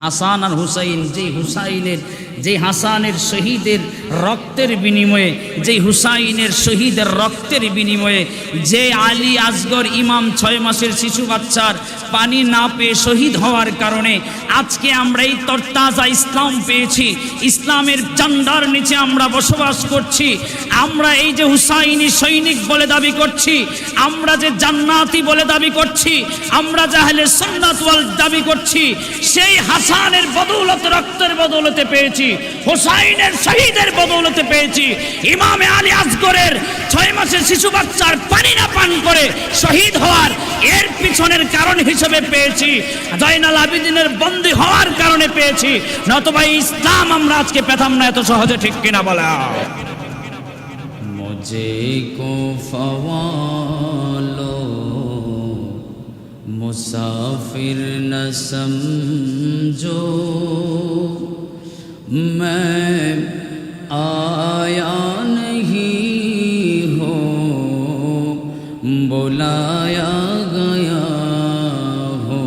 হাসান আর হুসাইন, যে হাসানের শহীদের রক্তের বিনিময়ে, যে হুসাইনের শহীদের রক্তের বিনিময়ে, যে আলী আসগর ইমাম 6 মাসের শিশু বাচ্চার পানি না পেয়ে শহীদ হওয়ার কারণে আজকে আমরা এই তরতাজা ইসলাম পেয়েছি। ইসলামের ঝান্ডার নিচে আমরা বসবাস করছি। আমরা এই যে হুসাইনি সৈনিক বলে দাবি করছি, আমরা যে জান্নাতি বলে দাবি করছি, আমরা যে আহলে সুন্নাত ওয়াল দাবি করছি, সেই হাসানের বদৌলতে, রক্তের বদৌলতে পেয়েছি, হুসাইনের শহীদের বদৌলতে পেয়েছি, ইমামে আলী আসগরের 6 মাসের শিশু বাচ্চার পানি না পান করে শহীদ হওয়ার এর পিছনের কারণ হিসেবে পেয়েছি, জয়নাল আবেদিনের বন্দী হওয়ার কারণে পেয়েছি। নতুবা ইসলাম আমরা আজকে পেতাম না এত সহজে, ঠিক কিনা বলা? मुझे को फवालो मुसाफिर न समझो, मैं आया नहीं हो बुलाया गया हो।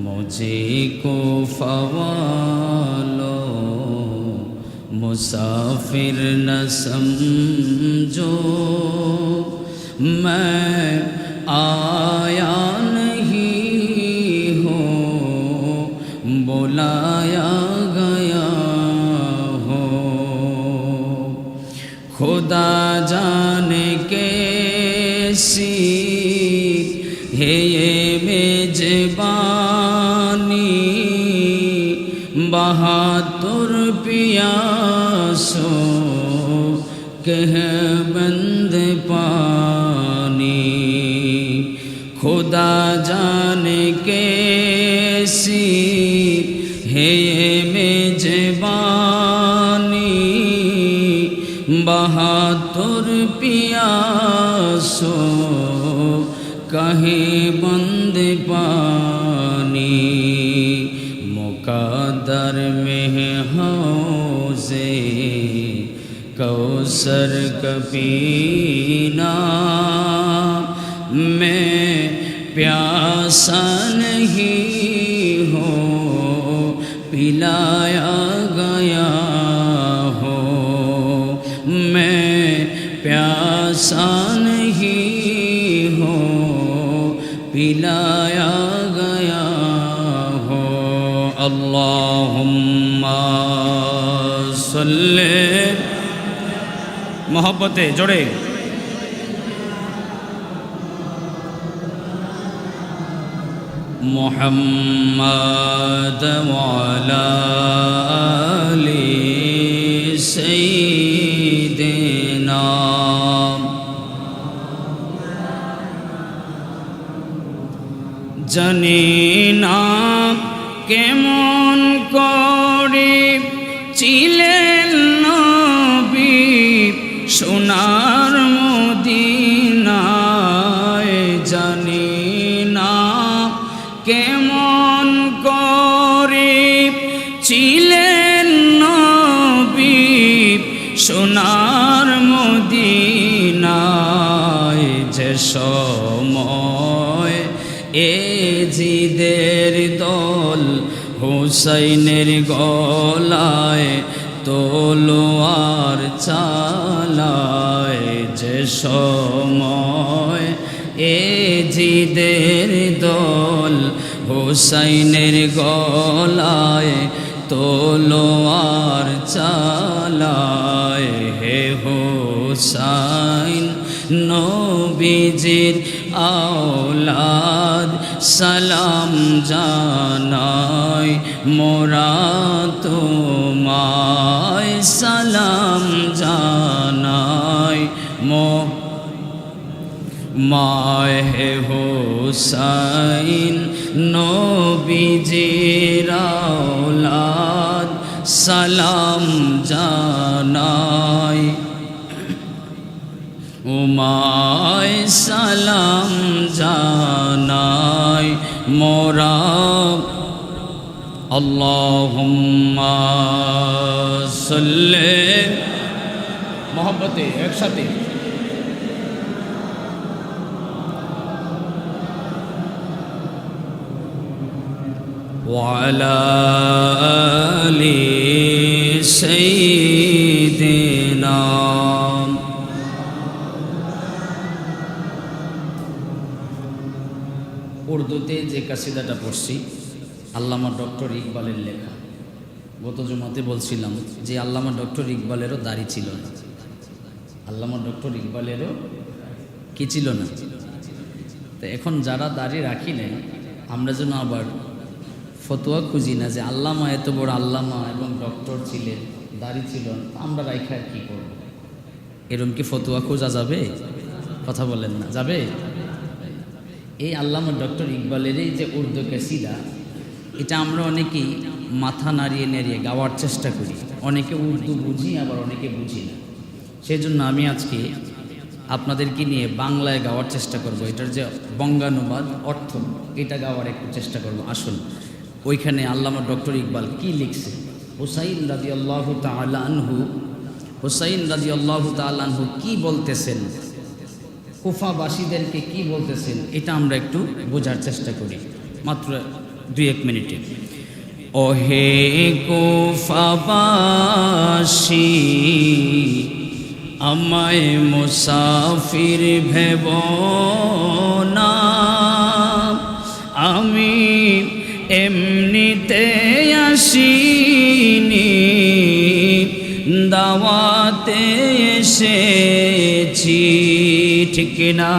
मुझे को फवालो मुसाफिर न समझो, मैं आया नहीं हो बुलाया गया हो। खुदा जाने कैसी है ये मेजबानी, बहादुर पियासो कह बंद पानी। खुदा जाने कैसी है ये मेजबानी, बहादुर पियासो कहे बंद पानी। मुक़द्दर में हौज़े कौसर का पीना, मैं प्यासा नहीं हो पिलाया गया हो। मैं प्यासा नहीं हो पिलाया गया हो। अल्लाहुम्मा सल्ले, मोहब्बते जोड़े मुहम्मद वाला आली सय्यिदना। জানি না কেমন করে ছিলেন নবী সোনার মদিনায়, জানি না কেমন করে ছিলেন নবী সোনার মদিনায়। যে সময় এজিদের দল হুসাইনের গলায় তলোয়ার চালায়, যে সময় এজিদের দল হুসাইনের গলায় তলোয়ার চালায়। হে হুসাইন নবীজির আওলাদ সালাম জানাই মোরা তোমায়, সালাম জানাই মায়। হে হুসাইন নবীজির আওলাদ সালাম জানাই উমায়, সালাম জানাই মোরা। আল্লাহুম্মা সাল্লি, मोहब्बते एकसाथे وعلى آل سيدنا উর্দুতে যে কাসিদাটা পড়ছি আল্লামা ডক্টর ইকবালের লেখা। গত জুমাতে বলছিলাম যে আল্লামা ডক্টর ইকবালেরও দাড়ি ছিল না, আল্লামা ডক্টর ইকবালেরও কি ছিল না। তো এখন যারা দাড়ি রাখি নেই আমরা যেন আবার ফতোয়া খুঁজি না যে আল্লামা এত বড় আল্লামা এবং ডক্টর ছিলেন, দাড়ি ছিল না, আমরা রাইখা কী করব? এরকম কি ফতোয়া খোঁজা যাবে? কথা বলেন না, যাবে? এই আল্লামা ডক্টর ইকবালের এই যে উর্দু কাসিদা, এটা আমরা অনেকেই মাথা নাড়িয়ে নাড়িয়ে গাওয়ার চেষ্টা করি। অনেকে উর্দু বুঝি, আবার অনেকে বুঝি না। সেই জন্য আমি আজকে আপনাদেরকে নিয়ে বাংলায় গাওয়ার চেষ্টা করব। এটার যে বঙ্গানুবাদ অর্থ, এটা গাওয়ার একটু চেষ্টা করব। আসুন, ওইখানে আল্লামা ডক্টর ইকবাল কি লিখছে, হুসাইন রাদিয়াল্লাহু তাআলা আনহু, হুসাইন রাদিয়াল্লাহু তাআলা আনহু কি বলতেছেন, কুফাবাসীদেরকে কি বলতেছেন, এটা আমরা একটু বোঝার চেষ্টা করি মাত্র 2-1 মিনিটে। ওহে কুফাবাসী, আমায় মুসাফির ভেব না, আমি এমনিতে আসিনি, দাওয়াতে এসেছি, ঠিক না?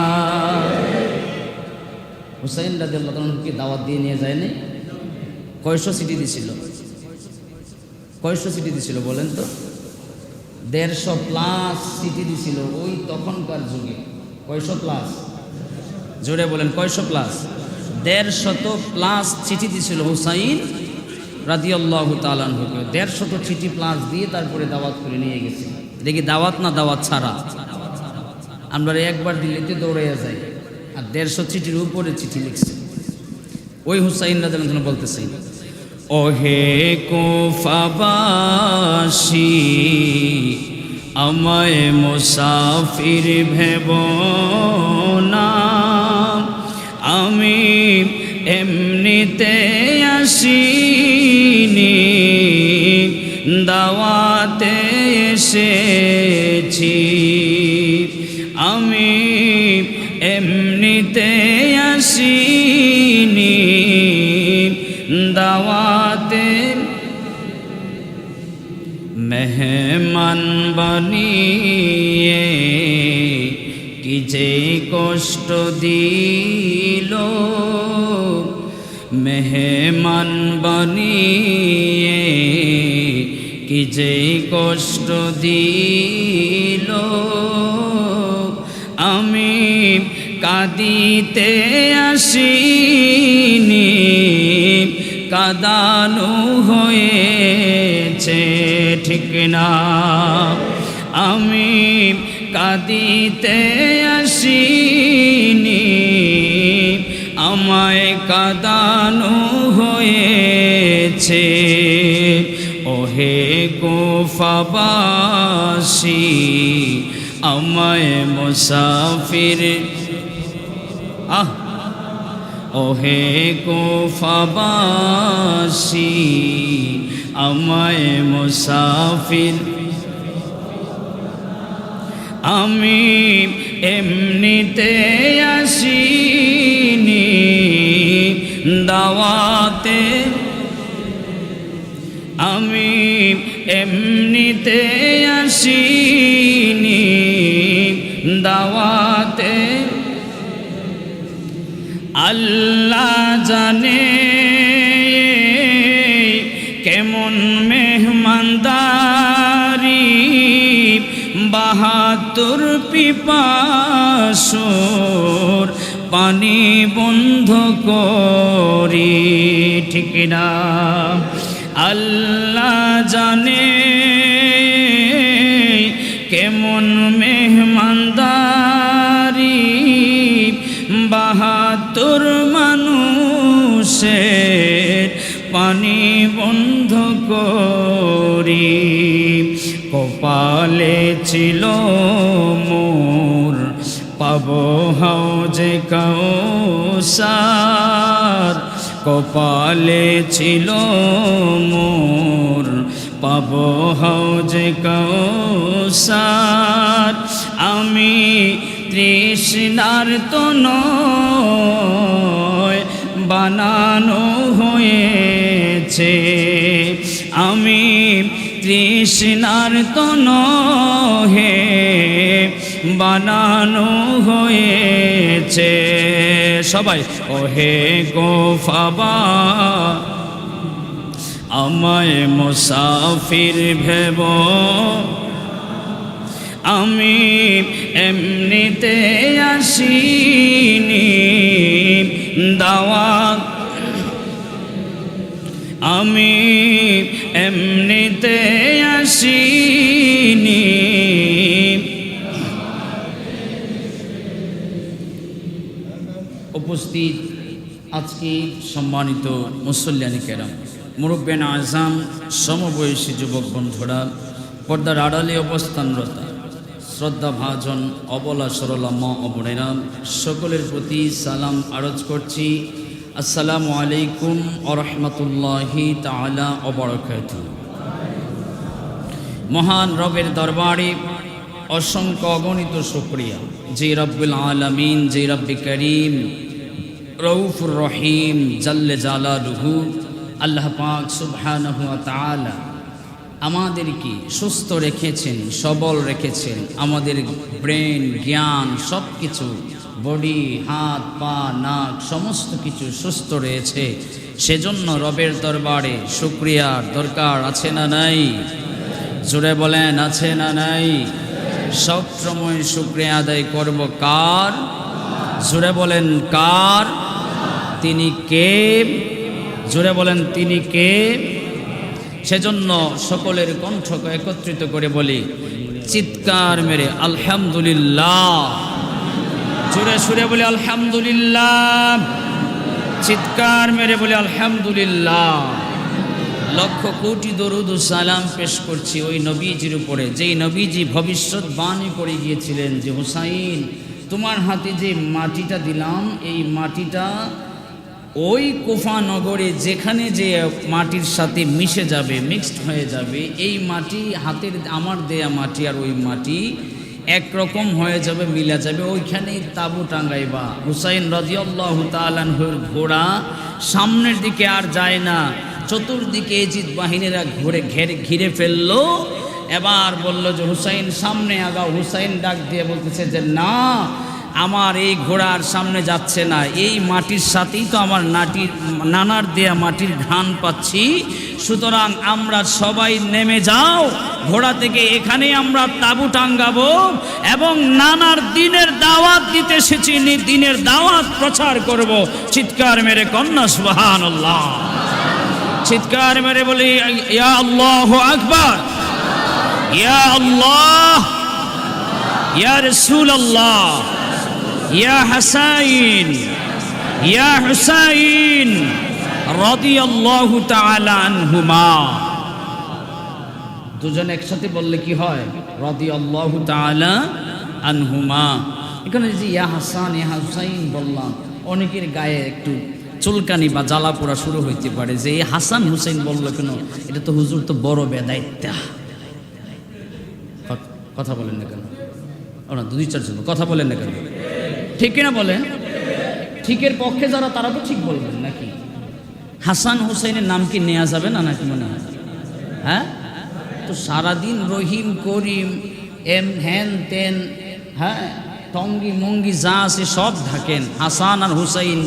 হুসাইন রাদিয়াল্লাহু আনহুকে দাওয়াত দিয়ে নিয়ে যায়নি? কয়শো সিটি দিছিল? কয়শো সিটি দিছিল বলেন তো? 150+ সিটি দিছিল ওই তখনকার যুগে। কয়শো প্লাস? জোরে বলেন, কয়শো প্লাস? 150+ চিঠি দিছিল হুসাইন রাদিয়াল্লাহু তাআলা আনহুকে। 150 চিঠি প্লাস দিয়ে তারপরে দাওয়াত করে নিয়ে গেছে। দেখি দাওয়াত না দাওয়াত ছাড়া। আমরা একবার দিল্লিতে দৌড়াইয়া যাই, আর 150 চিঠির উপরে চিঠি লিখছে। ওই হুসাইন রাদিয়াল্লাহু আনহু বলতেছে, ওহে কুফাবাসী, আমায় মুসাফির ভেব না, আমি এমনিতে আসিনি, দাওয়াতে এসেছি, আমি এমনিতে আসিনি, দাওয়াতে মেহমান বানিয়ে কি যে কষ্ট দিল, মেহমান বানিয়ে কি যে কষ্ট দিল, আমি কাঁদিতে আসিনি, কাঁদানো হয়েছে, ঠিক না? আমি কাঁদিতে আসিনি, আমায় কাঁদানো হয়েছে। ওহে কুফাবাসী, আমায় মুসাফির, ওহে কুফাবাসী, আমায় মুসাফির, আমি এমনিতে আসিনি, দাওয়াতে, আমি এমনিতে আসিনি, দাওয়াতে। আল্লাহ জানে কেমন মেহমানদারি, 72 পিপাসুর পানি বন্ধ করি, ঠিক না? আল্লাহ জানে কেমন মেহমানদারি, 72 মানুষের পানি বন্ধ করি। কপালে ছিল মোর পাবো হাউজে কাউসার, কপালে ছিল মোর পাব হাউজে কাউসার। আমি তৃষ্ণার তো নয় বানানো হয়েছে, আমি তৃষ্ণার তো নহে বানানো হয়েছে। সবাই ওহে গোফাবা আমায় মুসাফির ভেব, আমি এমনিতে আসিনি দাওয়াত, আমি এমনিতে আসিনি। উপস্থিত আজকে সম্মানিত মুসল্লিয়ানি কেরাম, মুরব্বিয়ান আজম, সমবয়সী যুবক বন্ধুরা, পর্দার আড়ালে অবস্থানরত শ্রদ্ধাভাজন অবলা সরলা মা ও বোনেরা, সকলের প্রতি সালাম আরজ করছি। আসসালামু আলাইকুম ওয়া রাহমাতুল্লাহি তাআলা ওয়া বারাকাতুহু। মহান রবের দরবারে অসংখ্য অগণিত শুকরিয়া, যে রব্বুল আলামিন, যে রব্বে করিম রউফুর রহিম জাল্লে জালালুহু আল্লাহ পাক সুবহানাহু ওয়া তাআলা আমাদেরকে সুস্থ রেখেছেন, সবল রেখেছেন। আমাদের ব্রেন, জ্ঞান, সব কিছু, বডি, হাত পা নাক সমস্ত কিছু সুস্থ রয়েছে। সেজন্য রবের দরবারে শুকরিয়ার দরকার আছে না নাই? জোরে বলেন, আছে না নাই? সব সময় শুকরিয়া আদায় করব কার? জোরে বলেন কার? তিনি কে? জোরে বলেন তিনি কে? সেজন্য সকলের কণ্ঠ একত্রিত করে বলি, চিৎকার মেরে আলহামদুলিল্লাহ। জোরে সুরে বলি আলহামদুলিল্লাহ, চিৎকার মেরে বলি আলহামদুলিল্লাহ। লক্ষ কোটি দরুদ ও সালাম পেশ করছি ওই নবীজির উপরে, যেই নবীজি ভবিষ্যৎবাণী করে গিয়েছিলেন যে হুসাইন, তোমার হাতে যে মাটিটা দিলাম, এই মাটিটা ওই কুফা নগরে যেখানে যে মাটির সাথে মিশে যাবে, মিক্সড হয়ে যাবে, এই মাটি হাতের আমার দেয়া মাটি আর ওই মাটি একরকম হয়ে যাবে, মিলা যাবে, ওইখানেই তাঁবু টাঙ্গাইবা। হুসাইন রাদিয়াল্লাহু তাআলা আনহুর ঘোড়া সামনের দিকে আর যায় না, চতুর্দিকে এজিদ বাহিনীরা ঘিরে ফেললো। এবার বলল যে হুসাইন সামনে আগাও। হুসাইন ডাক দিয়ে বলতেছে যে না, আমার এই ঘোড়ার সামনে যাচ্ছে না, এই মাটির সাথেই তো আমার নানার দেয়া মাটির ঘ্রাণ পাচ্ছি, সুতরাং আমরা সবাই নেমে যাও ঘোড়া থেকে, এখানেই আমরা তাঁবু টাঙ্গাবো এবং নানার দিনের দাওয়াত দিতে এসেছি, দিনের দাওয়াত প্রচার করব। চিৎকার মেরে কন্যা সুবহানাল্লাহ, চিৎকার মেরে বলি ইয়া আল্লাহু আকবার, ইয়া আল্লাহ, ইয়া রাসূলুল্লাহ, ইয়া হাসাইন, ইয়া হুসাইন রাদিয়াল্লাহু তাআলা আনহুমা। দুজন একসাথে বললে কি হয়? রাদিয়াল্লাহু তাআলা আনহুমা। এখানে যে ইয়া হাসান, ইয়া হুসাইন বললাম, অনেকের গায়ে একটু চুলকানি বা জ্বালা পোড়া শুরু হইতে পারে যে এই হাসান হুসাইন বললো কেন? এটা তো হুজুর তো বড় বেদায়িত্তা। কথা বলেন না কেন? না, দুই চারজন কথা বলেন না কেন? ঠিক কিনা বলেন? ঠিকের পক্ষে যারা তারা তো ঠিক বলবেন নাকি? হাসান হুসাইনের নাম কি নেওয়া যাবে না নাকি মনে হয়? হ্যাঁ, তো সারাদিন রহিম করিম হ্যান তেন, হ্যাঁ, টঙ্গি মঙ্গি যা আছে সব ঢাকেন। হাসান আর হুসাইন,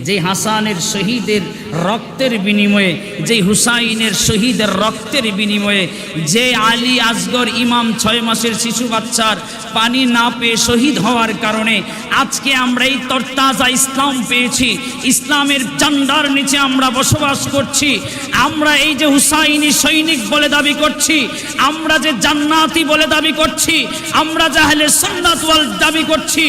যেই হাসানের শহীদের রক্তের বিনিময়ে, যেই হুসাইনের শহীদের রক্তের বিনিময়ে, যে আলী আসগর ইমাম 6 মাসের শিশু বাচ্চার পানি না পেয়ে শহীদ হওয়ার কারণে আজকে আমরা এই তরতাজা ইসলাম পেয়েছি, ইসলামের ঝান্ডার নিচে আমরা বসবাস করছি। আমরা এই যে হুসাইনি সৈনিক বলে দাবি করছি, আমরা যে জান্নাতি বলে দাবি করছি, আমরা যে আহলে সুন্নাত ওয়াল দাবি করছি,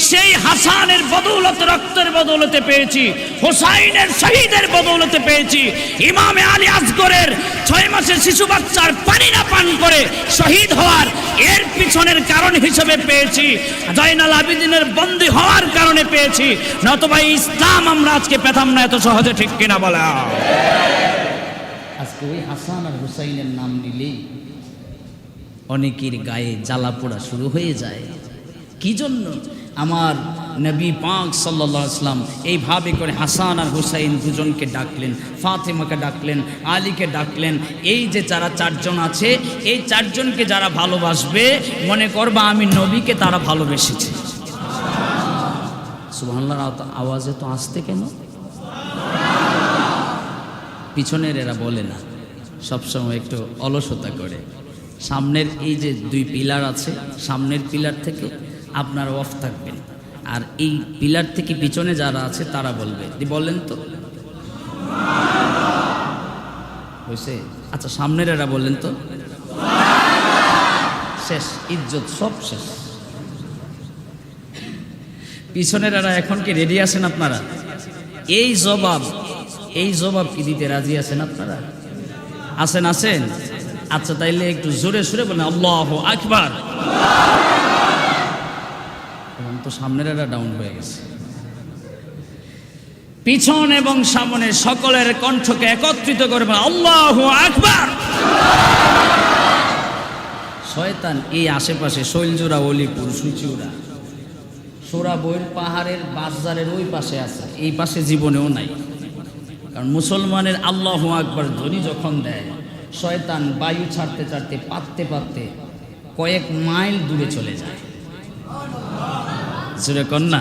সেই হাসানের বদৌলতে, রক্তের বদৌলতে পেয়েছি। হুসাইনের শহীদের বদৌলতে পেয়েছি, ইমামে আলী আসগরের 6 মাসের শিশু বাচ্চার পানি না পান করে শহীদ হওয়ার এর পিছনের কারণ হিসেবে পেয়েছি, জয়নাল আবেদিনের বন্দী হওয়ার কারণে পেয়েছি, নতুবা ইসলাম আমরা আজকে পেতাম না এত সহজে, ঠিক কিনা বলা? আজকে ওই হাসান আর হুসাইনের নাম নিলেই অনেকের গায়ে জ্বালা পোড়া শুরু হয়ে যায়। কি জন্য? আমার নবী পাক সাল্লাল্লাহু আলাইহি ওয়াসাল্লাম এইভাবে করে হাসান আর হুসাইন দুজনকে ডাকলেন, ফাতেমাকে ডাকলেন, আলীকে ডাকলেন। এই যে যারা 4 জন আছে, এই 4 জনকে যারা ভালোবাসবে মনে করবা আমি নবীকে তারা ভালোবেসেছে। সুবহানাল্লাহ। আওয়াজে তো আসতে কেন? পিছনের এরা বলে না, সবসময় একটু অলসতা করে। সামনের এই যে 2 পিলার আছে, সামনের পিলার থেকে আপনারা অফ থাকবেন, আর এই পিলার থেকে পিছনে যারা আছে তারা বলবে। বললেন তো হয়েছে? আচ্ছা, সামনের এরা বললেন তো, শেষ, ইজ্জত সব শেষ। পিছনের এরা এখন কি রেডি আছেন আপনারা? এই জবাব কি দিতে রাজি আছেন আপনারা? আছেন? আচ্ছা, তাইলে একটু জোরে সুরে বলেন আল্লাহু আকবার। এখন তো সামনের এরা ডাউন হয়ে গেছে। পিছন এবং সামনে সকলের কণ্ঠকে একত্রিত করে বলেন আল্লাহু আকবার। শয়তান এই আশেপাশে শৈলজোড়া, অলিপুর, সুচিউড়া, সোরাবইল পাহাড়ের বাজারের ওই পাশে আছে, এই পাশে জীবনেও নাই। কারণ মুসলমানের আল্লাহু আকবার ধ্বনি যখন দেয়, শয়তান বায়ু ছাড়তে ছাড়তে পাততে কয়েক মাইল দূরে চলে যায়। জোরে কন্যা।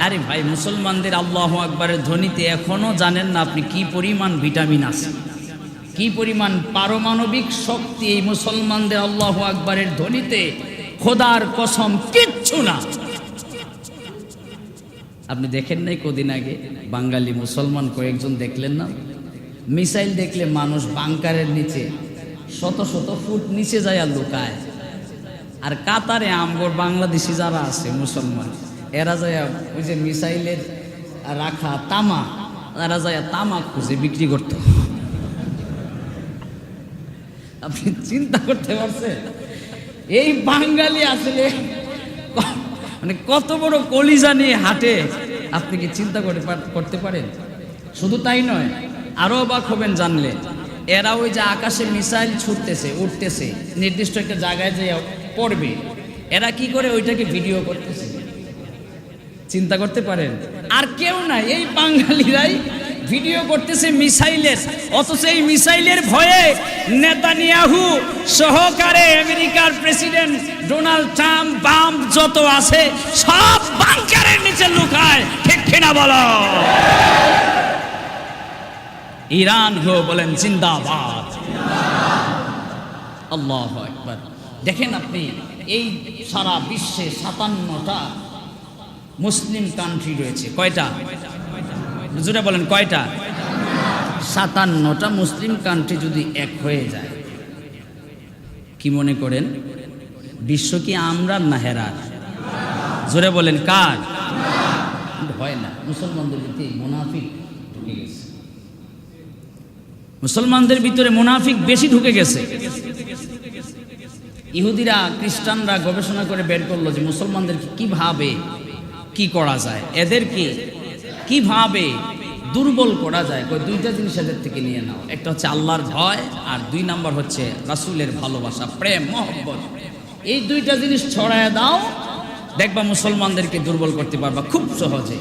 আরে ভাই, মুসলমানদের আল্লাহু আকবারের ধ্বনিতে এখনো জানেন না আপনি কি পরিমাণ ভিটামিন আছে, কি পরিমাণ পারমাণবিক শক্তি এই মুসলমানদের আল্লাহু আকবারের ধ্বনিতে। খোদার কসম কিচ্ছু না। আপনি দেখেন নাই কদিন আগে বাঙালি মুসলমান কয়েকজন দেখলেন না, মিসাইল দেখলে মানুষ বাংকারের নিচে শত ফুট নিচে যায় আর লুকায়। আর কাতারে আমগর বাংলাদেশি যারা আছে মুসলমান, এরা যায় ওই যে মিসাইলের রাখা তামা, এরা যায় তামা খুঁজে বিক্রি করত। আপনি চিন্তা করতে পারছেন এই বাঙালি আসলে মানে কত বড় কলিজা নিয়ে হাঁটে? আপনি কি চিন্তা করতে পারেন? শুধু তাই নয়, আরো অবাক হবেন জানলে, এরা ওই যে আকাশে মিসাইল ছুটতেছে, উঠতেছে, নির্দিষ্ট একটা জায়গায় যে পড়বে, এরা কি করে ওইটাকে ভিডিও করতেছে। চিন্তা করতে পারেন? আর কেউ নাই, এই বাঙালিরাই ভিডিও করতেছে মিসাইলের। অথচ এই মিসাইলের ভয়ে নেতানিয়াহু সহকারে আমেরিকার প্রেসিডেন্ট ডোনাল্ড ট্রাম্প, বাম যত আছে সব বাংকারের নিচে লুকায়, ঠিক কিনা বলো? ইরান হো বলেন জিন্দাবাদ, আল্লাহু আকবার। দেখেন আপনি, এই সারা বিশ্বে 57টা মুসলিম কান্ট্রি রয়েছে। কয়টা? জোরে বলেন কয়টা? 57টা মুসলিম কান্ট্রি যদি এক হয়ে যায়, কি মনে করেন বিশ্ব কি আমরা না হেরার? জোরে বলেন কার? হয় না, মুসলমানদের ভিতরে মুনাফিক ঢুকে গেছে। মুসলমানদের ভিতরে মুনাফিক বেশি ঢুকে গেছে। ইহুদিরা, খ্রিস্টানরা গবেষণা করে বের করলো যে মুসলমানদেরকে কিভাবে কি করা যায়, এদেরকে কিভাবে দুর্বল করা যায়। 2টা জিনিস এদের থেকে নিয়ে নাও, একটা হচ্ছে আল্লাহর ভয়, আর 2 নাম্বার হচ্ছে রাসূলের ভালোবাসা, প্রেম, মহব্বত। এই 2টা জিনিস ছড়ায় দাও, দেখবা মুসলমানদেরকে দুর্বল করতে পারবা খুব সহজে।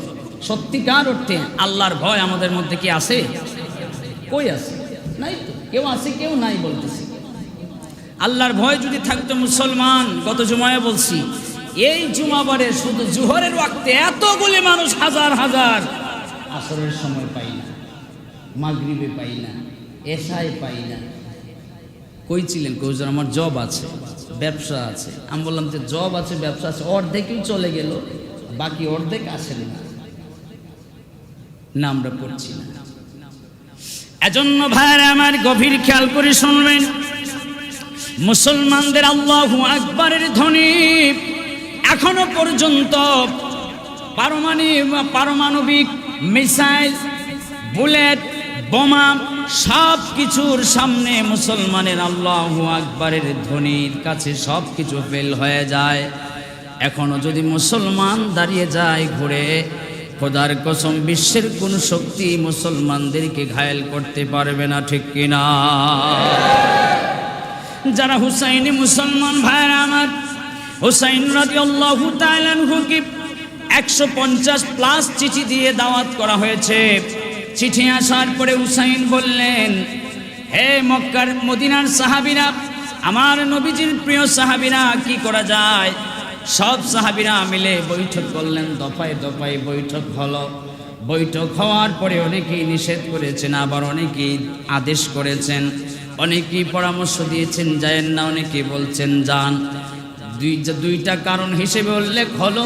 সত্যিকার অর্থে আল্লাহর ভয় আমাদের মধ্যে কি আছে? কই আছে? নাই তো। কেউ আছে, কেউ নাই বলতেছি। আল্লাহর ভয় যদি থাকতো মুসলমান, গত জুমায় বলছি, এই জুমাবারে শুধু জোহরের ওয়াক্তে এতগুলি মানুষ, হাজার হাজার, আসরের সময় পাই না, মাগরিবে পাই না, এশায় পাই না। কই ছিলেন? কৌজন আমার জব আছে, ব্যবসা আছে। আমি বললাম যে জব আছে, ব্যবসা আছে, অর্ধেকই চলে গেল, বাকি অর্ধেক আসেন না, আমরা পড়ছি না। এজন্য ভাইরা আমার গভীর খেয়াল করে শুনবেন, মুসলমানদের আল্লাহু আকবারের ধ্বনি এখনো পর্যন্ত পারমাণবিক মিসাইল, বুলেট, বোমা সব কিছুর সামনে মুসলমানের আল্লাহু আকবারের ধ্বনির কাছে সব কিছু ফেল হয়ে যায়। এখনো যদি মুসলমান দাঁড়িয়ে যায় ঘুরে, খোদার কসম বিশ্বের কোন শক্তি মুসলমানদেরকে ঘায়েল করতে পারবে না, ঠিক কিনা? যারা হুসাইনি মুসলমান ভাইরা আমার, হুসাইন রাদিয়াল্লাহু তাআলা আনহুকে 150+ চিঠি দিয়ে দাওয়াত করা হয়েছে। চিঠি আসার পরে হুসাইন বললেন, হে মক্কার মদিনার সাহাবীরা, আমার নবীজির প্রিয় সাহাবীরা, কি করা যায়? সব সাহাবীরা মিলে বৈঠক করলেন, দফায় দফায় বৈঠক হলো। বৈঠক হওয়ার পরে অনেকেই নিষেধ করেছেন, আবার অনেকেই আদেশ করেছেন, অনেকেই পরামর্শ দিয়েছেন যায়েন না, অনেকে বলছেন যান। দুইটা কারণ হিসেবে উল্লেখ হলো,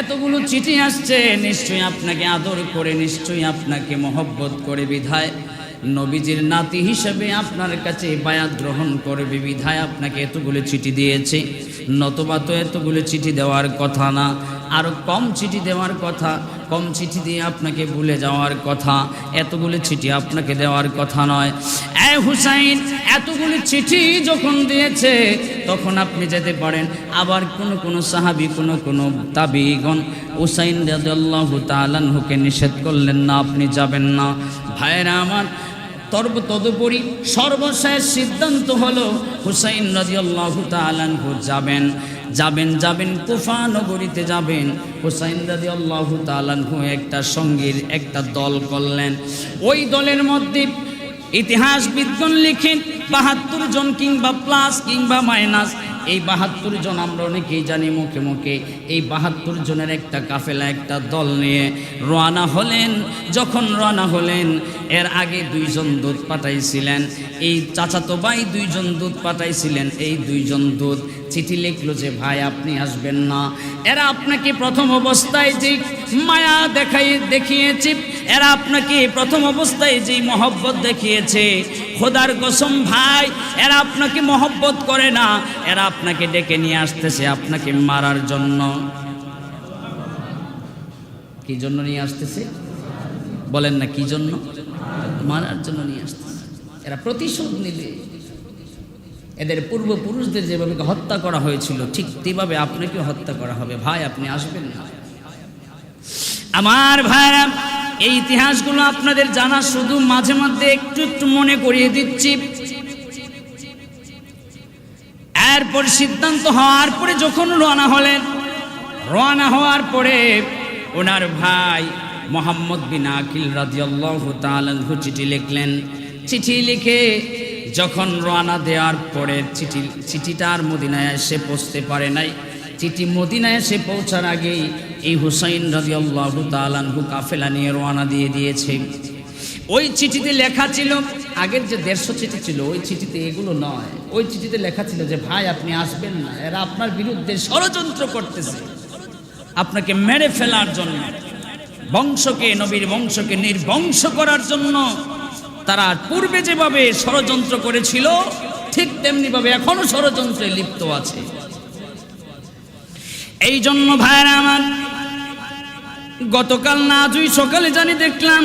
এতগুলো চিঠি আসছে, নিশ্চয়ই আপনাকে আদর করে, নিশ্চয়ই আপনাকে মহব্বত করে বিধায়, নবীজির নাতি হিসেবে আপনার কাছে বায়াত গ্রহণ করবে বিধায় আপনাকে এতগুলো চিঠি দিয়েছে। নতুবা তো এতগুলো চিঠি দেওয়ার কথা না, আরও কম চিঠি দেওয়ার কথা, কম চিঠি দিয়ে আপনাকে ভুলে যাওয়ার কথা, এতগুলো চিঠি আপনাকে দেওয়ার কথা নয়। এ হুসাইন, এতগুলো চিঠি যখন দিয়েছে তখন আপনি যেতে পারেন। আবার কোন সাহাবী, কোন তাবিঈগণ হুসাইন রাদিয়াল্লাহু তাআলা আনহুকে নিষেধ করলেন না, আপনি যাবেন না। ভাইরা আমার, তদুপরি সর্বশেষ সিদ্ধান্ত হলো হুসাইন রাদিয়াল্লাহু তাআলা আনহু যাবেন কুফা নগরীতে যাবেন। হুসাইন রাদিয়াল্লাহু তাআলা আনহু একটা সঙ্গীর একটা দল করলেন। ওই দলের মধ্যে ইতিহাসবিদগণ লিখেন 72 জন কিংবা প্লাস কিংবা মাইনাস, এই 72 জন আমরা অনেকেই জানি মুখে মুখে। এই 72 জনের একটা কাফেলা, একটা দল নিয়ে রওনা হলেন। যখন রওনা হলেন, এর আগে 2 জন দূত পাঠাইছিলেন, এই চাচাতো ভাই 2 জন দূত পাঠাইছিলেন। এই 2 জন দূত চিঠি লিখলো যে ভাই আপনি আসবেন না। এরা আপনাকে প্রথম অবস্থায় যে মায়া দেখিয়েছে, এরা আপনাকে প্রথম অবস্থায় যেই মহব্বত দেখিয়েছে, খোদার কসম ভাই এরা আপনাকে মহব্বত করে না, এরা আপনাকে ডেকে নিয়ে আসতেছে আপনাকে মারার জন্য। কি জন্য নিয়ে আসতেছে বলেন না? কি জন্য? মারার জন্য নিয়ে আসতেছে। এরা প্রতিশোধ নিবে। এদের পূর্বপুরুষদের যেভাবে হত্যা করা হয়েছিল ঠিক তেভাবে আপনাকেও হত্যা করা হবে। ভাই আপনি আসবেন না। আমার ভাইরা, এই ইতিহাসগুলো আপনাদের জানা, শুধু মাঝে মধ্যে একটু একটু মনে করিয়ে দিচ্ছি। এরপর সিদ্ধান্ত হওয়ার পরে যখন রওনা হওয়ার পরে ওনার ভাই মুহাম্মদ বিন আকিল রাদিয়াল্লাহু তাআলা আনহু চিঠি লিখলেন। চিঠি লিখে যখন রওনা দেওয়ার পরে চিঠিটা আর মদিনায় এসে পৌঁছতে পারে নাই। চিঠি মদিনায় এসে পৌঁছার আগেই এই হুসাইন রাদিয়াল্লাহু তাআলা আনহু কাফেলা নিয়ে রওনা দিয়ে দিয়েছে। ওই চিঠিতে লেখা ছিল, আগের যে 150 চিঠি ছিল ওই চিঠিতে এগুলো নয়। ওই চিঠিতে লেখা ছিল যে ভাই আপনি আসবেন না, এরা আপনার বিরুদ্ধে ষড়যন্ত্র করতেছে আপনাকে মেরে ফেলার জন্য, নবীর বংশকে নির্বংশ করার জন্য। তারা পূর্বে যেভাবে ষড়যন্ত্র করেছিল ঠিক তেমনিভাবে এখনো ষড়যন্ত্রে লিপ্ত আছে। এই জন্য ভাইরা আমার, গতকাল না আজই সকালে জানি দেখলাম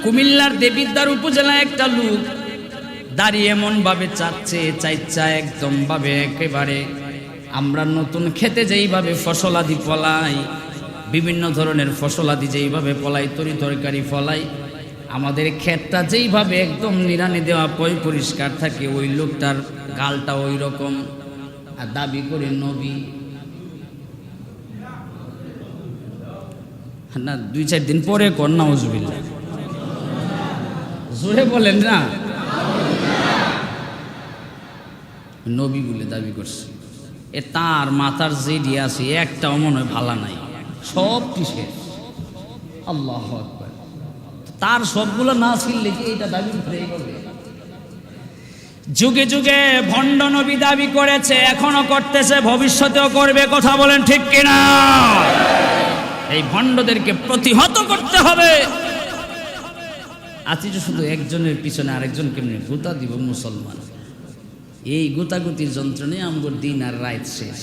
কুমিল্লার দেবিদ্বার উপজেলায় একটা লোক দাঁড়িয়ে এমন ভাবে চাইচ্ছা একদম ভাবে একেবারে আমরা নতুন খেতে যেইভাবে ফসলাদি ফলাই, বিভিন্ন ধরনের ফসলাদি যেইভাবে ফলাই, তরকারি ফলাই, আমাদের ক্ষেতটা যেইভাবে একদম নিড়ানি দেওয়া পরিষ্কার থাকে, ওই লোকটার গালটা ওই রকম। আর দাবি করে নবী না, 2-4 দিন পরে কন্যা উজবিল্লা জোরে বলেন না, নবী বলে দাবি করছে। এ তার মাথার যে দিয়ে আছে একটাও মনে হয় ভালা নাই, সব কিসের আল্লাহু আকবার। তার সবগুলো না ছিললে কি এটা দাবি করবে? যুগে যুগে ভণ্ড নবী দাবি করেছে, এখনো করতেছে, ভবিষ্যতেও করবে। কথা বলেন ঠিক কিনা? এই ভণ্ডদেরকে প্রতিহত করতে হবে। আজ যে শুধু একজনের পিছনে আরেকজন কেমনি গুতা দিব মুসলমান, এই গুতাগুতির যন্ত্রণায় আমগর দিন আর রাত শেষ।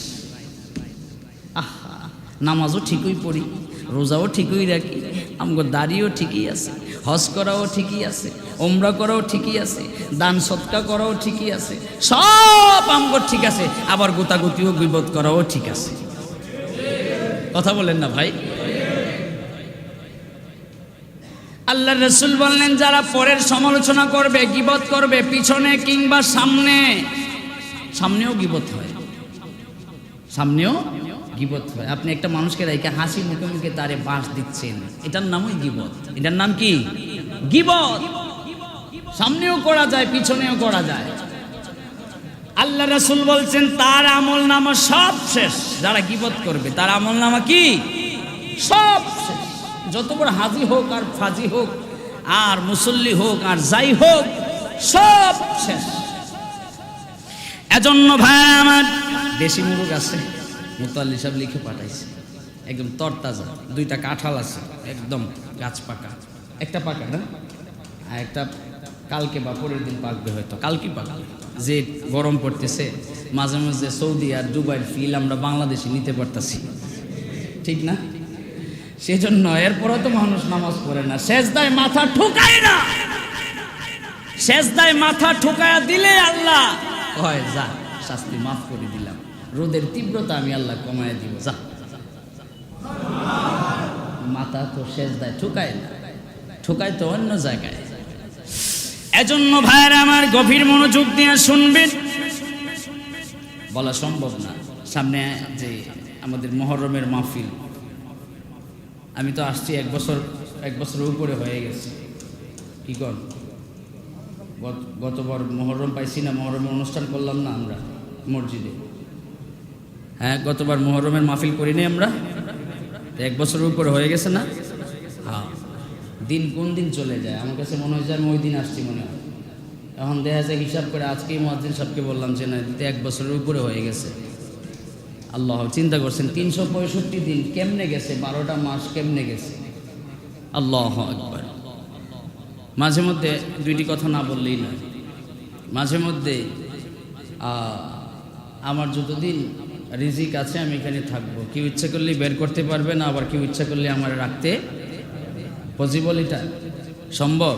আহা, নামাজও ঠিকই পড়ি, রোজাও ঠিকই রাখি, আমগো দাড়িও ঠিকই আছে, হজ করাও ঠিকই আছে, ওমরা করাও ঠিকই আছে, দান সৎকা করাও ঠিকই আছে, সব আমগো ঠিক আছে, আবার গোতাগুতিও গীবত করাও ঠিক আছে। কথা বলেন না ভাই? আল্লাহ রাসূল বললেন, যারা পরের সমালোচনা করবে, গীবত করবে, পিছনে কিংবা সামনেও গীবত হয়, সামনেও গীবত হয়। আপনি একটা মানুষকে রেখে হাসি মুখে মুখে তারে বাঁশ দিচ্ছেন, এটার নামই গীবত। এটার নাম কি? গীবত। সামনেও করা যায়, পিছনেও করা যায়। আল্লাহ রাসূল বলছেন, তার আমল নামা সব শেষ। যারা গীবত করবে তার আমল নামা কি? সব শেষ। যত বড় হাজি হোক আর ফাজি হোক আর মুসল্লি হোক আর যাই হোক, সব শেষ। এজন্য ভাই আমার, দেশি মুরগ আছে, মুতাল্লি সাহেব লিখে পাঠাইছে, একদম তরতাজা, 2টা কাঁঠাল আছে, একদম গাছ পাকা, একটা পাকা না, আর একটা কালকে বা পরের দিন পাকবে, হয়তো কালকে পাকবে। যে গরম পড়তেছে, মাঝে মাঝে সৌদি আর দুবাইয়ের ফিল আমরা বাংলাদেশে নিতে পারতাছি, ঠিক না? সেজন্য এরপরও তো মানুষ নামাজ পড়ে না, সেজদায় মাথা ঠুকায় না। সেজদায় মাথা ঠুকায়া দিলে আল্লাহ কয়, যা, শাস্তি মাফ করে দিলাম, রোদের তীব্রতা আমি আল্লাহ কমায় দিব, যা। মাথা তো সেজদায় ঠুকায় না, ঠুকায় তো অন্য জায়গায়। এজন্য ভাইয়েরা আমার, গভীর মনোযোগ দিয়ে শুনবেন। বলা সম্ভব না, সামনে যে আমাদের মুহররমের মাহফিল, আমি তো আসছি এক বছরের উপরে হয়ে গেছে। কি কর, গতবার মুহররম পাইছি না, মুহররমের অনুষ্ঠান করলাম না আমরা মসজিদে। হ্যাঁ, গতবার মুহররমের মাহফিল করিনি আমরা, 1 বছরের উপরে হয়ে গেছে না? হ্যাঁ, দিন কোন দিন চলে যায়, আমার কাছে মনে হয় যে আমি ওই দিন আসছি মনে হয়। এখন দেখা যায় হিসাব করে আজকেই মুয়াজ্জিন সাহেবকে বললাম যে না, 1 বছরের উপরে হয়ে গেছে। আল্লাহ, চিন্তা করছেন 365 দিন কেমনে গেছে, 12টা মাস কেমনে গেছে। আল্লাহু আকবার। মাঝে মধ্যে 2টি কথা না বললেই না, মাঝে মধ্যে আমার যতদিন রিজিক আছে আমি এখানে থাকবো, কেউ ইচ্ছা করলে বের করতে পারবে না, আবার কেউ ইচ্ছা করলে আমার রাখতে পসিবল, এটা সম্ভব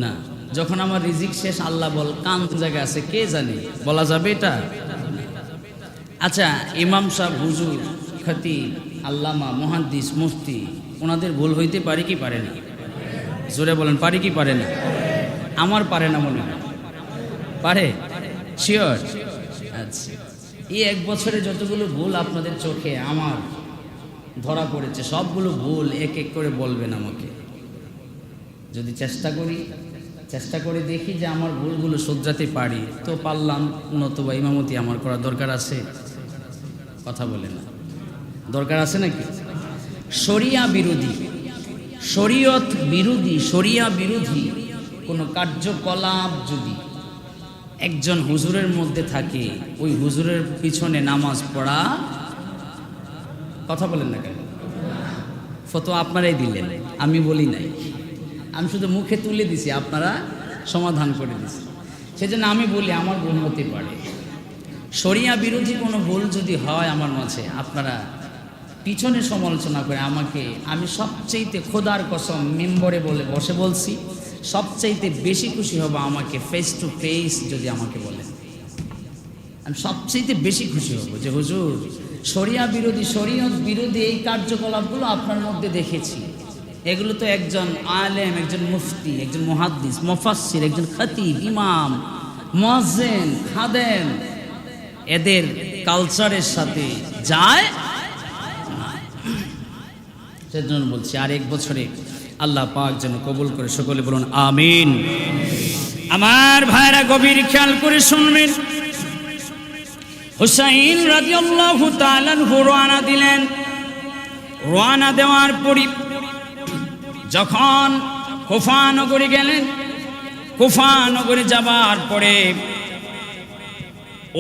না। যখন আমার রিজিক শেষ, আল্লাহ বল কান জায়গা আছে কে জানে, বলা যাবে এটা? আচ্ছা, ইমাম সাহেব, হুজুর, খতিব, আল্লামা, মুহাদ্দিস, মুফতি, ওনাদের ভুল হইতে পারে কি পারে না? জোরে বলেন, পারে কি পারে না? আমার পারে না মনে হয়, পারে? শিওর? আচ্ছা, এই 1 বছরে যতগুলো ভুল আপনাদের চোখে আমার ধরা পড়েছে, সবগুলো ভুল এক এক করে বলবেন আমাকে। যদি চেষ্টা করে দেখি যে আমার ভুলগুলো শুধরাতে পারি তো পারলাম, নতুবা ইমামতি আমার করা দরকার আছে? কথা বলে না, দরকার আছে নাকি? শরিয়া বিরোধী, শরীয়ত বিরোধী, শরিয়া বিরোধী কোনো কার্যকলাপ যদি একজন হুজুরের মধ্যে থাকে, ওই হুজুরের পিছনে নামাজ পড়া, কথা বলেন না কেন? ফতোয়া আপনারাই দিলেন, আমি বলি নাই, আমি শুধু মুখে তুলে দিছি, আপনারা সমাধান করে দিছি। সেজন্য আমি বলি আমার ভুল হতে পারে। শরিয়া বিরোধী কোনো ভুল যদি হয় আমার মাঝে, আপনারা পিছনে সমালোচনা করে আমাকে, আমি সবচাইতে খোদার কসম মেম্বরে বলে বসে বলছি, সবচাইতে বেশি খুশি হব আমাকে ফেস টু ফেস যদি আমাকে বলেন, আমি সবচাইতে বেশি খুশি হব যে হুজুর শরিয়া বিরোধী, শরীয়ত বিরোধী এই কার্যকলাপগুলো আপনার মধ্যে দেখেছি, এগুলো তো একজন আলেম, একজন মুফতি, একজন মুহাদ্দিস, মুফাসসির, একজন খতিব, ইমাম, মুয়াজ্জিন, খাদেম, এদের কালচারের সাথে যায়। সেজন্য বলছি, আর 1 বছরে আল্লাহ পাক যেন কবুল করে, সকলে বলুন আমিন। আমার ভাইরা গভীর খেয়াল করে শুনবেন। হুসাইন রাদিয়াল্লাহু তাআলা রওনা দিলেন। রওনা দেওয়ার পরই যখন কুফা নগরে গেলেন, কুফা নগরে যাবার পরে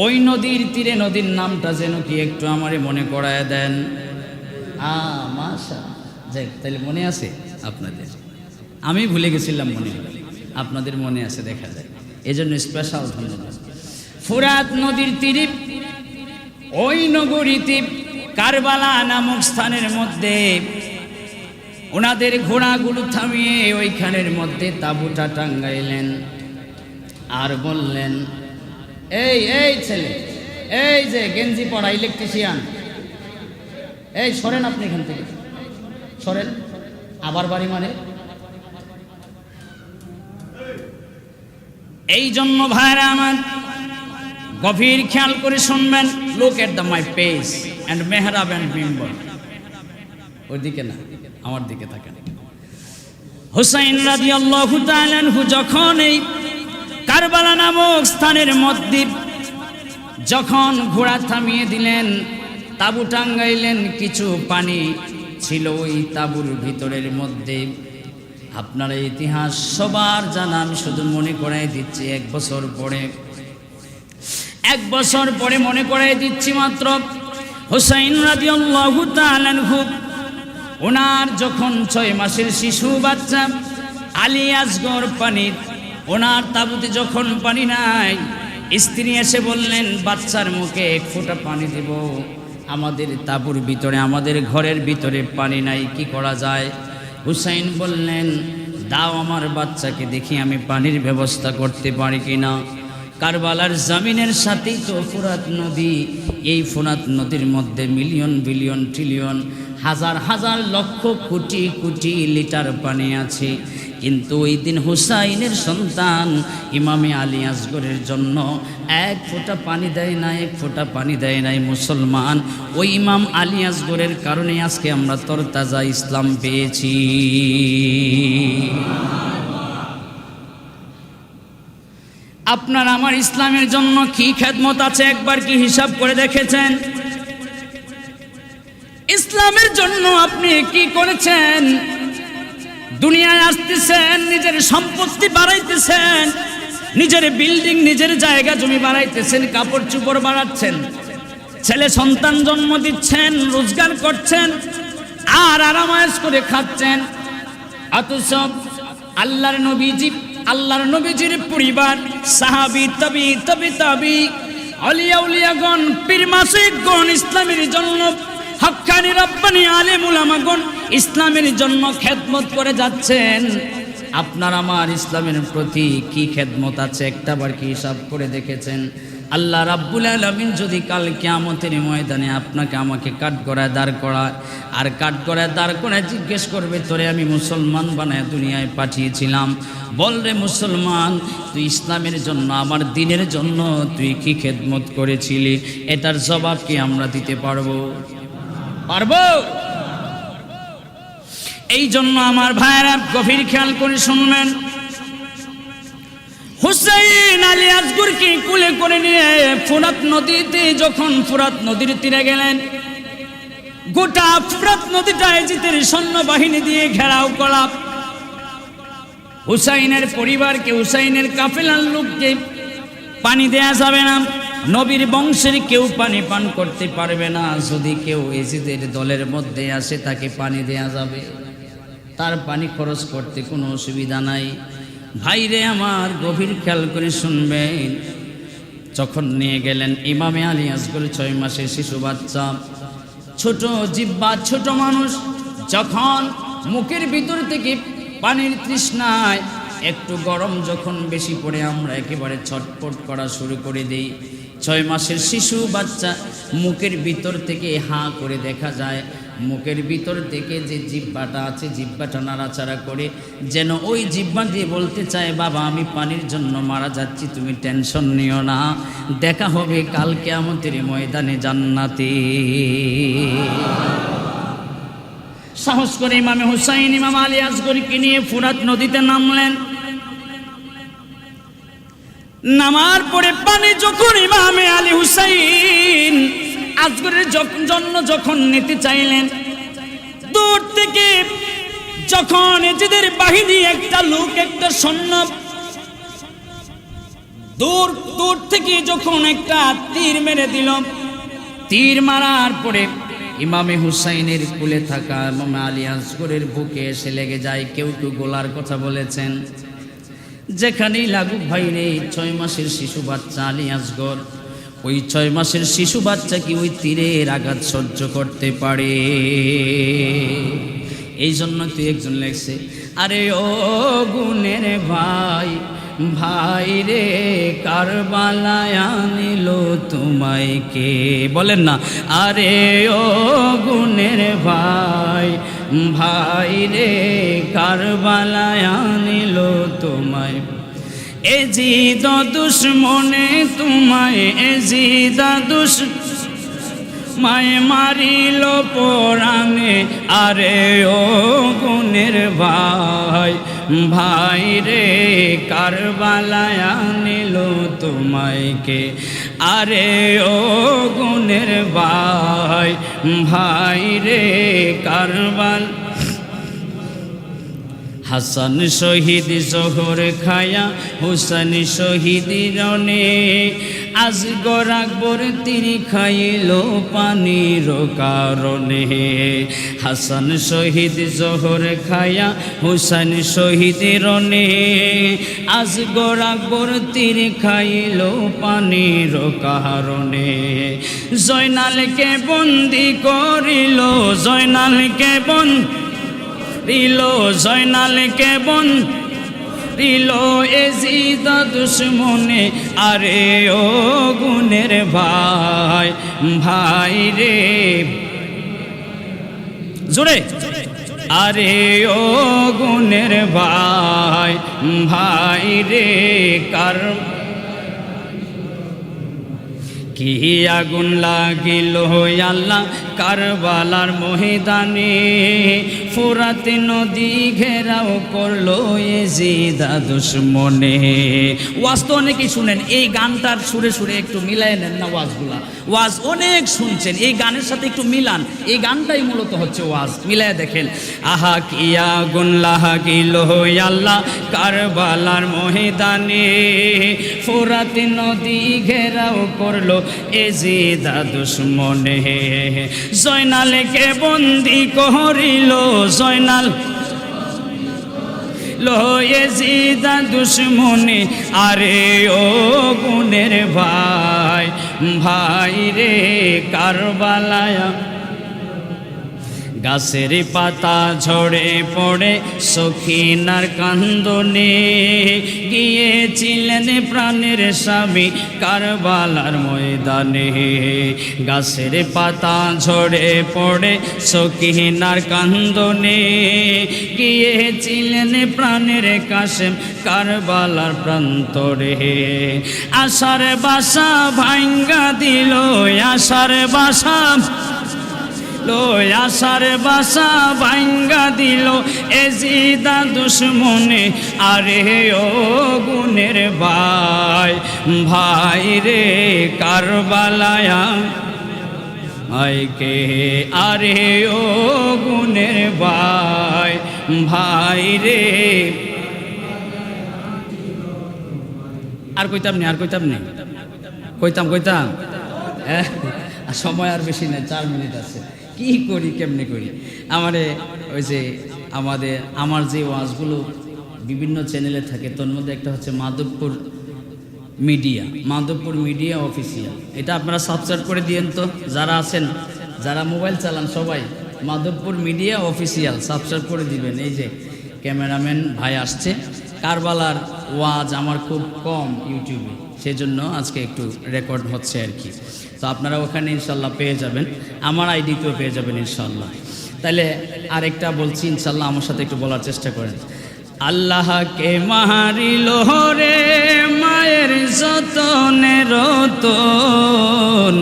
ওই নদীর তীরে, নদীর নামটা যেন কি একটু আমারে মনে করায় দেন। মাশাআল্লাহ, যাক, তাহলে মনে আছে আপনাদের? আমি ভুলে গেছিলাম, মনে হয় আপনাদের মনে আছে দেখা যায়, এজন্য স্পেশাল ধন্যবাদ। ফুরাত নদীর তীরে ওই নগরীতে কারবালা নামক স্থানের মধ্যে ওনাদের ঘোড়াগুলো থামিয়ে ওইখানের মধ্যে তাঁবুটা টাঙ্গাইলেন আর বললেন, এই এই ছেলে, এই যে গেঞ্জি পরা ইলেকট্রিশিয়ান, এই সরেন, আপনি এখান থেকে সরেন। আবার বাড়ি মানে এই জন্য ভাইরা আমার গভীর খেয়াল করে শুনবেন। Look at the my page and মেহরাব অ্যান্ড মিম্বর, ওইদিকে না, আমার দিকে তাকান। হুসাইন রাদিয়াল্লাহু তাআলা আনহু যখন এই কারবালা নামক স্থানের মধ্যে যখন ঘোড়া থামিয়ে দিলেন, তাঁবু টাঙ্গাইলেন, কিছু পানি ছিল ওই তাঁবুর ভিতরের মধ্যে। আপনার ইতিহাস সবার জানা, আমি শুধু মনে করাই দিচ্ছি। এক বছর পরে মনে করাই দিচ্ছি মাত্র। হুসাইন রাদিয়াল্লাহু তাআলা আনহু ওনার যখন 6 মাসের শিশু বাচ্চা আলী আসগর পানির, ওনার তাঁবুতে যখন পানি নাই, স্ত্রী এসে বললেন, বাচ্চার মুখে 1 ফোঁটা পানি দেব, আমাদের তাঁবুর ভিতরে, আমাদের ঘরের ভিতরে পানি নাই, কি করা যায়? হুসাইন বললেন, দাও আমার বাচ্চাকে, দেখি আমি পানির ব্যবস্থা করতে পারি কিনা। কারবালার জমিনের সাথেই তো ফুরাত নদী। এই ফুরাত নদীর মধ্যে মিলিয়ন বিলিয়ন ট্রিলিয়ন হাজার হাজার লক্ষ কোটি কোটি লিটার পানি আছে। কিন্তু ওই দিন হুসাইনের সন্তান ইমামে আলী আসগরের জন্য 1 ফোঁটা পানি দেয় না, 1 ফোঁটা পানি দেয় নাই মুসলমান। ওই ইমাম আলী আসগরের কারণে আজকে আমরা তরতাজা ইসলাম পেয়েছি। আপনার আমার ইসলামের জন্য কি খেদমত আছে, একবার কি হিসাব করে দেখেছেন? ইসলামের জন্য আপনি কি করেছেন? দুনিয়ায় আসতেছেন, নিজের সম্পত্তি বাড়াইতেছেন, নিজের বিল্ডিং, নিজের জায়গা জমি বাড়াইতেছেন, কাপড় চোপড় বাড়াচ্ছেন, ছেলে সন্তান জন্ম দিচ্ছেন, রোজগার করছেন, আর আরামায়েশ করে খাচ্ছেন। অথচ আল্লাহর নবীজির পরিবার, সাহাবী, তাবি, আউলিয়া উলিয়াগণ, পীর মাসিকগণ ইসলামের জন্য, হক্কানি রব্বানি আলেম উলামাগণ ইসলামের জন্য খেদমত করে যাচ্ছেন। আপনার আমার ইসলামের প্রতি কি খেদমত আছে, একটাবার কি হিসাব করে দেখেছেন? আল্লাহ রাব্বুল আলামিন যদি কাল কিয়ামতের ময়দানে আপনাকে আমাকে কাঠগড়ায় দাঁড় করায়, আর কাঠগড়ায় দাঁড় করায় জিজ্ঞেস করবে, তোরে আমি মুসলমান বানায় দুনিয়ায় পাঠিয়েছিলাম, বল রে মুসলমান, তুই ইসলামের জন্য, আমার দ্বীনের জন্য তুই কি খেদমত করেছিলি? এটার জবাব কি আমরা দিতে পারবো? এই জন্য আমার ভাইয়েরা গভীর খেয়াল করে শুনবেন। হুসাইন আলী আসগরকে কুলে করে নিয়ে ফুরাত নদীতে, যখন ফুরাত নদীর তীরে গেলেন, গোটা ফুরাত নদীটা ইজিদের সৈন্যবাহিনী দিয়ে ঘেরাও করা। হুসাইনের পরিবারকে, হুসাইনের কাফেলার লোককে পানি দেয়া যাবে না, নবীর বংশের কেউ পানি পান করতে পারবে না। যদি কেউ এজিদের দলের মধ্যে আসে, তাকে পানি দেয়া যাবে, তার পানি খরচ করতে কোনো অসুবিধা নাই। ভাইরে আমার গভীর খেয়াল করে শুনবেন। যখন নিয়ে গেলেন ইমামে আলী আসগর 6 মাসের শিশু বাচ্চা, ছোট জিহ্বা, ছোট মানুষ, যখন মুখের ভিতর থেকে পানির তৃষ্ণায় একটু গরম যখন বেশি পড়ে, আমরা একেবারে ছটফট করা শুরু করে দিই। 6 মাসের শিশু বাচ্চা মুখের ভিতর থেকে হাঁ করে দেখা যায়, মুখের ভিতর থেকে যে জিহ্বাটা আছে, জিহ্বাটা নাড়াচাড়া করে, যেন ওই জিহ্বা দিয়ে বলতে চায়, বাবা আমি পানির জন্য মারা যাচ্ছি, তুমি টেনশন নিও না, দেখা হবে কাল কিয়ামতের ময়দানে জান্নাতে। সাহস করে ইমামে হুসাইন, ইমাম আলী আসগরকে নিয়ে ফুরাত নদীতে নামলেন। নামার পরে পানি যখন ইমামে আলী হুসাইন আসগরের জন্য যখন নিতে চাইলেন, দূর থেকে যখন এজিদের বাহিনী, একটা লোক, একটা সৈন্য, দূর থেকে যখন একটা তীর মেরে দিল, তীর মারার পরে ইমামে হুসাইনের কোলে থাকা ইমাম আলী আসগরের বুকে এসে লেগে যায়। কেউ কেউ গোলার কথা বলেছেন, যেখানেই লাগুক ভাই রে, 6 মাসের শিশু বাচ্চা আলী আসগর, ওই 6 মাসের শিশু বাচ্চা কি ওই তীরের আঘাত সহ্য করতে পারে? এই জন্য তুই একজন লেখছে, আরে ও গুণের ভাই, ভাই রে কারবালায় আনিল তোমায় কে? বলেন না, আরে ও গুণের ভাই, ভাই রে কারবালায় আনিল তোমায়। এজিদ দুশ্মনে তোমায়, এজিদ মায় মারিল পরাণে, আরে ও গুণের ভাই, ভাই রে কারবালায় আনিল তোমায় কে? আরে ও গুণের ভাই, ভাই রে কারবাল। হাসান শহীদ জোহর খায়া, হুসেন শহীদ রনে, আজগর আকবর তিনি খাইল পানির কারণে। হাসান শহীদ জোহর খায়া, হুসেন শহীদ রনে, আজগর আকবর তিনি খাইল পানির কারণে। জয়নালকে বন্দি করিল, জয়নালকে দিল, জয়নালকে দিল এজিদ দুশ্মনে, আরে ও গুণের ভাই, ভাই রে জোরে, আরে ও গুণের ভাই, ভাই রে কার কি আগুন লাগিল আল্লাহ কারবালার ময়দানে, ফোরাত নদী ঘেরাও করলো এজিদ দুশ্মনে। ওয়াজ তো অনেকেই শুনেন, এই গানটার সুরে সুরে একটু মিলাই নেন না ওয়াজগুলা, ওয়াজ অনেক শুনছেন, এই গানের সাথে একটু মিলান, এই গানটাই মূলত হচ্ছে ওয়াজ, মিলাই দেখেন। আহা কি আগুন লাগিল আল্লাহ কারবালার ময়দানে, ফোরাত নদী ঘেরাও করলো এজিদ দুশ্মনে। জয়নালকে বন্দি করিল, জয়নাল এজিদ দুশ্মনে, আরে ও গুণের ভাই, ভাই রে কারবালায়। গাছের পাতা ঝরে পড়ে সখিনার কান্দনে, গিয়েছিলেন প্রাণের স্বামী কারবালার ময়দানে। গাছের পাতা ঝরে পড়ে সখিনার কান্দনে, গিয়েছিলেন প্রাণের কাশেম কারবালার প্রান্তরে। আশার বাসা ভাঙ্গা দিল, আশার বাসা আশার বাসা ভাঙ্গা দিল এজিদ দুশ্মনে, আরে ও গুণের ভাই, ভাই রে কারবালায় আইকে, আরে ও গুণের ভাই, ভাই রে। আর কইতাম নি, আর কইতাম নি, কইতাম সময় আর বেশি নেই, 4 মিনিট আছে। কি করি কেমনে করি, আমারে ওই যে আমার যে ওয়াজগুলো বিভিন্ন চ্যানেলে থাকে, তোর মধ্যে একটা হচ্ছে মাধবপুর মিডিয়া অফিসিয়াল, এটা আপনারা সাবস্ক্রাইব করে দিয়েন তো, যারা আছেন, যারা মোবাইল চালান সবাই মাধবপুর মিডিয়া অফিসিয়াল সাবস্ক্রাইব করে দিবেন। এই যে ক্যামেরাম্যান ভাই আসছে, কারবালার ওয়াজ আমার খুব কম ইউটিউবে, সেজন্য আজকে একটু রেকর্ড হচ্ছে আর কি। তো আপনারা ওখানে ইনশাল্লাহ পেয়ে যাবেন, আমার আইডিতেও পেয়ে যাবেন ইনশাল্লাহ। তাহলে আরেকটা বলছি ইনশাল্লাহ, আমার সাথে একটু বলার চেষ্টা করেন। আল্লাহকে মারিল রে মায়ের যতনে রতন,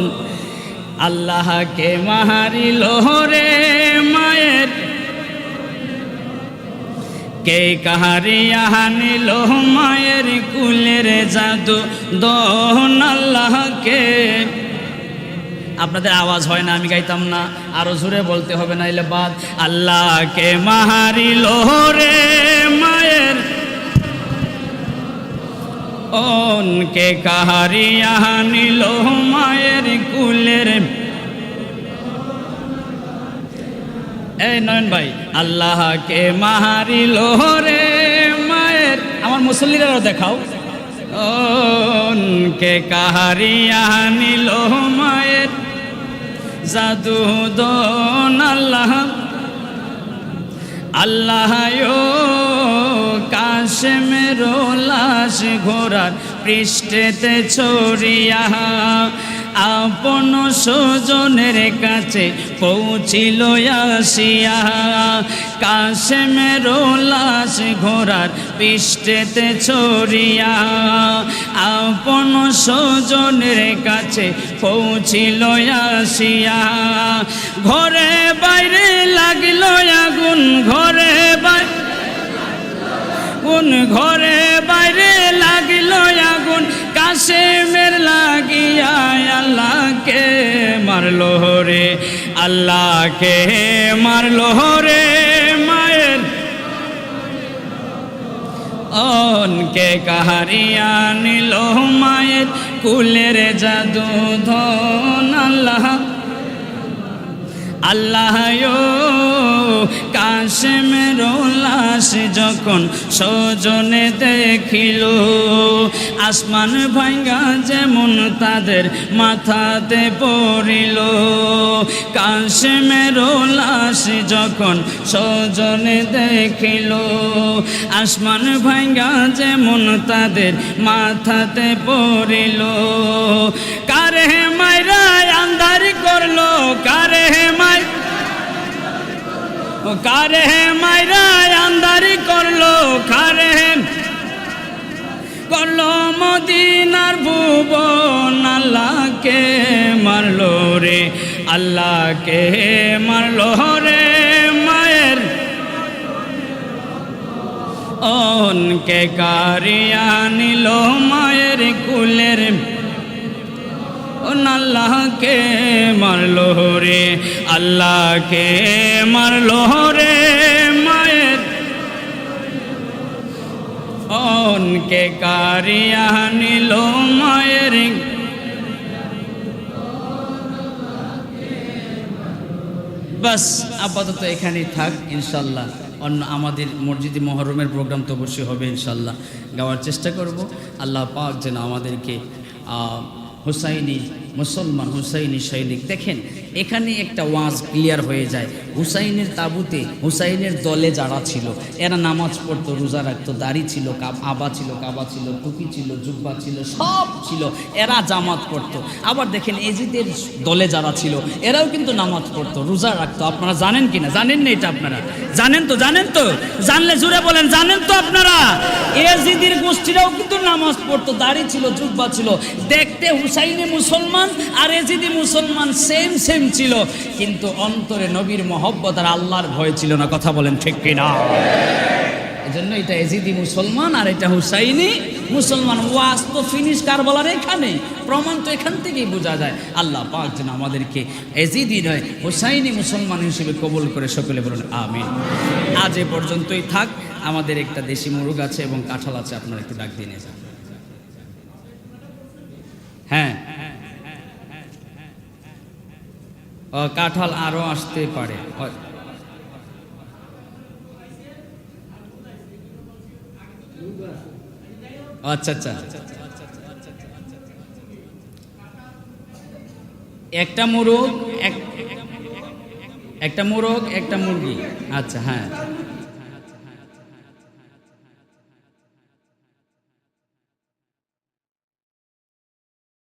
আল্লাহকে মারিল রে মায়ের, কে কাহারিয়া নিল মায়ের কুলের জাদু দন আল্লাহকে। আপনাদের আওয়াজ হয় না, আমি গাইতাম না, আরো জোরে বলতে হবে, না এলে বাদ। আল্লাহকে মারিল রে মায়ের অনকে কাহারিয়া নিল মায়ের কুলের। এই নয়ন ভাই, আল্লাহকে মারিল রে মায়ের, আমার মুসল্লিরাও দেখাও। অনকে কাহারিয়া নিল মায়ের জাদু দন আল্লাহ, আল্লাহ কাশেমের লাশ ঘোড়ার পৃষ্ঠেতে ছড়িয়া আপন স্বজনের কাছে পৌঁছিল আসিয়া কাশেমের লাশ ঘোড়ার পৃষ্ঠেতে ছড়িয়া আপন স্বজনের কাছে পৌঁছিল আসিয়া ঘরে বাইরে লাগিল আগুন ঘরে ঘরে বাইরে লাগিল আগুন কাশেমের লাগিয়া আল্লাহকে মারলো রে আল্লাহকে মারলো রে মায়ের অনকে কাহারিয়া নিল মায়ের কুলের জাদু ধন আল্লাহ আল্লাহ কাশেমের লাশ যখন স্বজনে দেখিল আসমান ভাঙ্গা যেমন তাদের মাথাতে পড়িল কাশেমের লাশ যখন স্বজনে দেখিল আসমান ভাঙ্গা যেমন তাদের মাথাতে পড়িল কারে মাইরা আন্ধার করলো কারে মাইরা আন্দারি করলো করলো মদিনার ভুবন আল্লাহকে মারলো রে আল্লাহকে মারলো রে মায়ের অনকে কারিয়া নিল মায়ের কুলের আল্লাহকে মারলো রে আল্লাহকে মারলো রে মায়ের অনকে কারিয়া নিল মায়ের বাস আপাতত এখানেই থাক ইনশাল্লাহ অন্য আমাদের মসজিদে মহরমের প্রোগ্রাম তো অবশ্যই হবে ইনশাল্লাহ গাওয়ার চেষ্টা করব আল্লাহ পাক যেন আমাদেরকে হুসাইনি মুসলমান হুসাইনি সৈনিক দেখেন এখানে একটা ওয়াজ ক্লিয়ার হয়ে যায় হুসাইনের তাবুতে হুসাইনের দলে যারা ছিল এরা নামাজ পড়তো রোজা রাখতো দাড়ি ছিল আবা ছিল কাবা ছিল টুপি ছিল জুব্বা ছিল সব ছিল এরা জামাত পড়তো আবার দেখেন এজিদের দলে যারা ছিল এরাও কিন্তু নামাজ পড়তো রোজা রাখতো আপনারা জানেন কি না জানেন না এটা আপনারা জানেন তো জানলে জুড়ে বলেন জানেন তো আপনারা এজিদের গোষ্ঠীরাও কিন্তু নামাজ পড়তো দাড়ি ছিল জুব্বা ছিল দেখতে হুসাইনি মুসলমান আর এজিদি মুসলমান সেম ছিল কিন্তু অন্তরে নবীর মহব্বত আর আল্লাহর ভয় ছিল না কথা বলেন ঠিক কিনা এজন্য এটা এজিদি মুসলমান আর এটা হুসাইনি মুসলমান ওয়াজ তো ফিনিশ কারবালার এখানে প্রমাণ তো এখান থেকেই বোঝা যায় আল্লাহ পাক যেন আমাদেরকে এজিদি নয় হুসাইনি মুসলমান হিসেবে কবুল করে সকলে বলুন আমিন আজ এ পর্যন্তই থাক আমাদের একটা দেশি মুরগ আছে এবং কাঁঠাল আছে আপনারা একটু ডাক দিয়ে নিয়ে যান হ্যাঁ কাঁঠাল আরো আসতে পারে আচ্ছা একটা মোরগ একটা মুরগি আচ্ছা হ্যাঁ